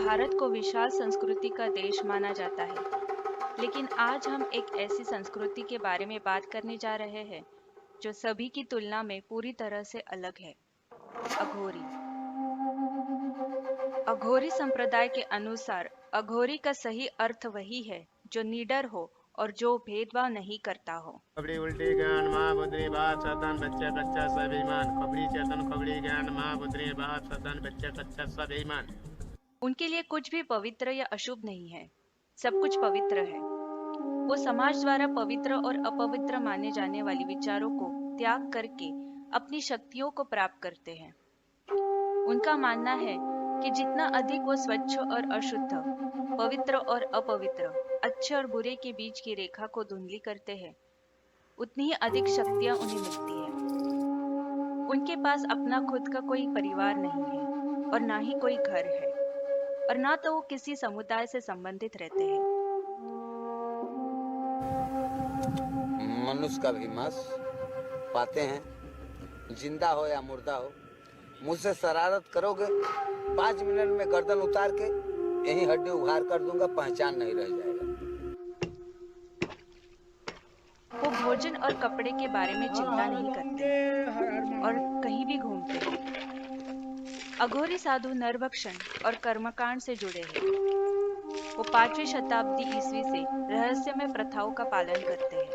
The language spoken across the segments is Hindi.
भारत को विशाल संस्कृति का देश माना जाता है, लेकिन आज हम एक ऐसी संस्कृति के बारे में बात करने जा रहे हैं जो सभी की तुलना में पूरी तरह से अलग है। अघोरी। अघोरी संप्रदाय के अनुसार अघोरी का सही अर्थ वही है जो निडर हो और जो भेदभाव नहीं करता हो। खबरी उल्टी ज्ञान माँ बुद्धि बाप सदन बच्चा कच्चा सब ईमान। खबरी चेतन खबरी ज्ञान माँ बुद्धि बाप सदन बच्चा कच्चा सब ईमान। उनके लिए कुछ भी पवित्र या अशुभ नहीं है, सब कुछ पवित्र है। वो समाज द्वारा पवित्र और अपवित्र माने जाने वाली विचारों को त्याग करके अपनी शक्तियों को प्राप्त करते हैं। उनका मानना है कि जितना अधिक वो स्वच्छ और अशुद्ध, पवित्र और अपवित्र, अच्छे और बुरे के बीच की रेखा को धुंधली करते हैं, उतनी ही अधिक शक्तियां उन्हें मिलती है। उनके पास अपना खुद का कोई परिवार नहीं है और ना ही कोई घर है, और ना तो वो किसी समुदाय से संबंधित रहते हैं। मनुष्य का भी मांस पाते हैं, जिंदा हो या मुर्दा हो। मुझसे शरारत करोगे 5 मिनट में गर्दन उतार के यही हड्डी उघार कर दूंगा, पहचान नहीं रह जाएगा। वो भोजन और कपड़े के बारे में चिंता नहीं करते और कहीं भी घूमते हैं। अघोरी साधु नरभक्षण और कर्मकांड से जुड़े हैं। वो 5वीं शताब्दी ईस्वी से रहस्यमय प्रथाओं का पालन करते हैं।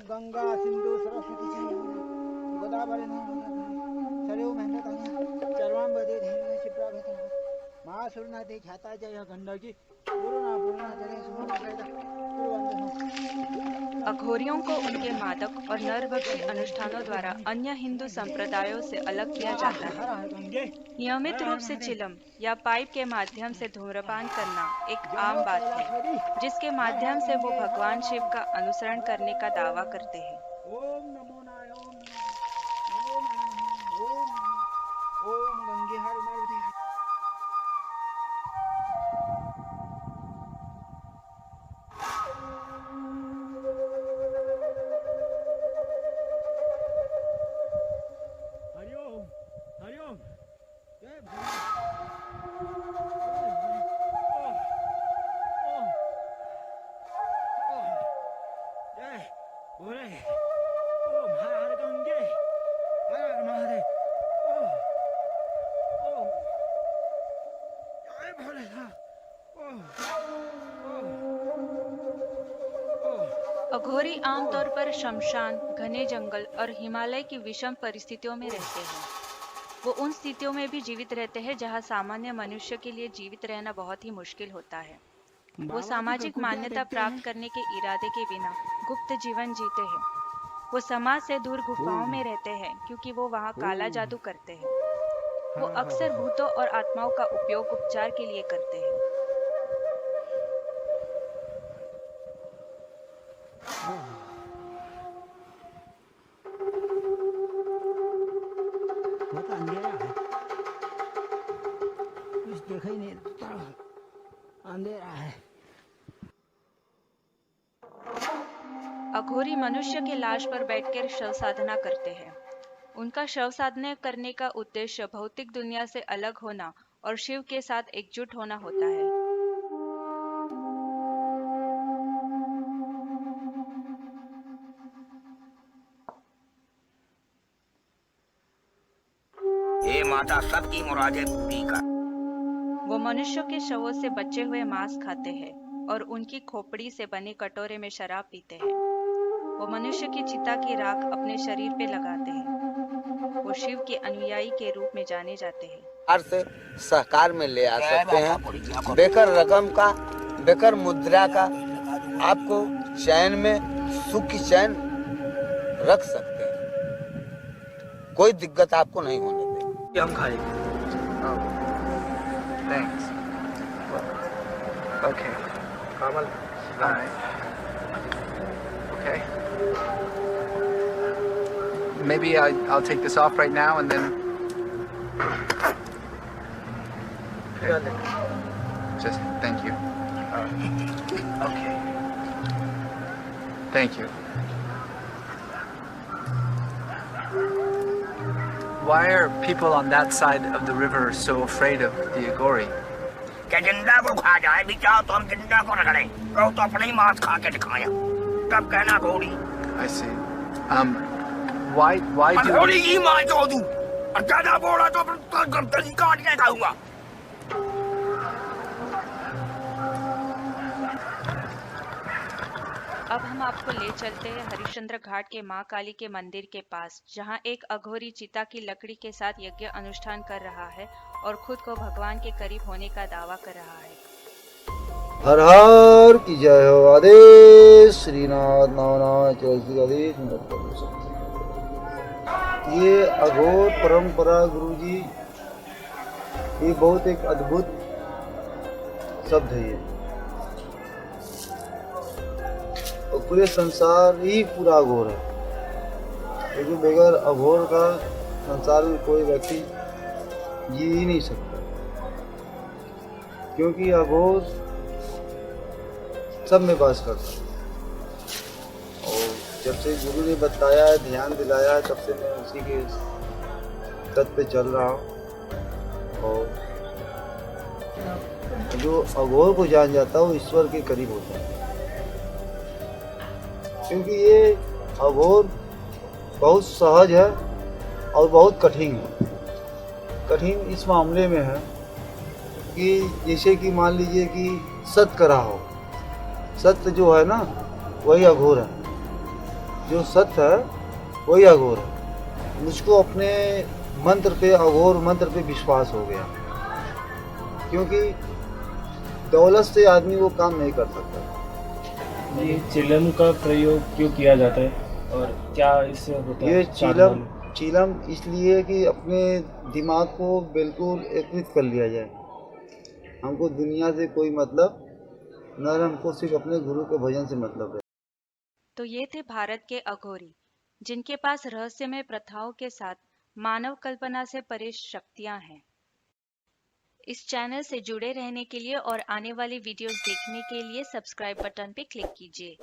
गंगा सिंधु सरस्वती गोदावरी सरयू चरवाम्बदे महासुरनाथी ख्याता जय गंडकी अघोरियों को उनके मादक और नरभक्षी अनुष्ठानों द्वारा अन्य हिंदू संप्रदायों से अलग किया जाता है। नियमित रूप से चिलम या पाइप के माध्यम से धूम्रपान करना एक आम बात है, जिसके माध्यम से वो भगवान शिव का अनुसरण करने का दावा करते हैं। ओम नमो नारायण, ओम गंगे हर नर्मदे। अघोरी आमतौर पर शमशान, घने जंगल और हिमालय की विषम परिस्थितियों में रहते हैं। वो उन स्थितियों में भी जीवित रहते हैं जहां सामान्य मनुष्य के लिए जीवित रहना बहुत ही मुश्किल होता है। वो सामाजिक मान्यता प्राप्त करने के इरादे के बिना गुप्त जीवन जीते हैं। वो समाज से दूर गुफाओं में रहते हैं क्योंकि वो वहाँ काला जादू करते हैं। वो अक्सर भूतों और आत्माओं का उपयोग उपचार के लिए करते हैं। अंधेरा है, कुछ देखा ही नहीं, अंधेरा है। अघोरी मनुष्य के लाश पर बैठकर शव साधना करते हैं। उनका शव साधना करने का उद्देश्य भौतिक दुनिया से अलग होना और शिव के साथ एकजुट होना होता है। हे माता सबकी मुरादें पूरी कर। वो मनुष्यों के शवों से बचे हुए मांस खाते हैं और उनकी खोपड़ी से बने कटोरे में शराब पीते हैं। वो मनुष्य की चिता की राख अपने शरीर पे लगाते हैं। वो शिव के अनुयायी के रूप में जाने जाते हैं। से सहकार में ले आ सकते हैं। बेकर रकम का, बेकर मुद्रा का आपको चैन में सुख की चैन रख सकते हैं। कोई दिक्कत आपको नहीं होने देंगे। हम खाएंगे। Thanks. Okay. Kamal. All right. Okay. Maybe I'll take this off right now and then. Okay. Just thank you. Okay. Thank you. Why are people on that side of the river so afraid of the Aghori? कि जिंदा को खा जाए भी चाहो तो हम जिंदा को रगड़े कहो तो अपने ही मांस खा के दिखाया तब कहना घोड़ी I see. Why do घोड़ी की मां चो दूं और ज्यादा बोला तो गर्दन काट के खाऊंगा अब हम आपको ले चलते हैं हरिश्चंद्र घाट के मां काली के मंदिर के पास, जहां एक अघोरी चिता की लकड़ी के साथ यज्ञ अनुष्ठान कर रहा है और खुद को भगवान के करीब होने का दावा कर रहा है। हर हर की जय हो। आदेश श्रीनाथ नवनाथ आदेश। ये अघोर परंपरा गुरुजी, ये बहुत एक अद्भुत शब्द है ये, और पूरे संसार ही पूरा अघोर है, क्योंकि बगैर अघोर का संसार में कोई व्यक्ति जी ही नहीं सकता, क्योंकि अघोर सब में वास करता है। और जब से गुरु ने बताया है, ध्यान दिलाया है, तब से मैं उसी के तट पे चल रहा हूँ। और जो अघोर को जान जाता है वो ईश्वर के करीब होता है, क्योंकि ये अघोर बहुत सहज है और बहुत कठिन है। कठिन इस मामले में है कि जैसे कि मान लीजिए कि सत्य करा हो, सत्य जो है ना वही अघोर है, जो सत्य है वही अघोर है। मुझको अपने मंत्र पे, अघोर मंत्र पे विश्वास हो गया, क्योंकि दौलत से आदमी वो काम नहीं कर सकता। ये चिलम का प्रयोग क्यों किया जाता है और क्या इससे होता है? ये चिलम इसलिए कि अपने दिमाग को बिल्कुल एकत्रित कर लिया जाए। हमको दुनिया से कोई मतलब न, हमको सिर्फ अपने गुरु के भजन से मतलब है। तो ये थे भारत के अघोरी, जिनके पास रहस्यमय प्रथाओं के साथ मानव कल्पना से परे शक्तियां हैं। इस चैनल से जुड़े रहने के लिए और आने वाली वीडियोस देखने के लिए सब्सक्राइब बटन पे क्लिक कीजिए।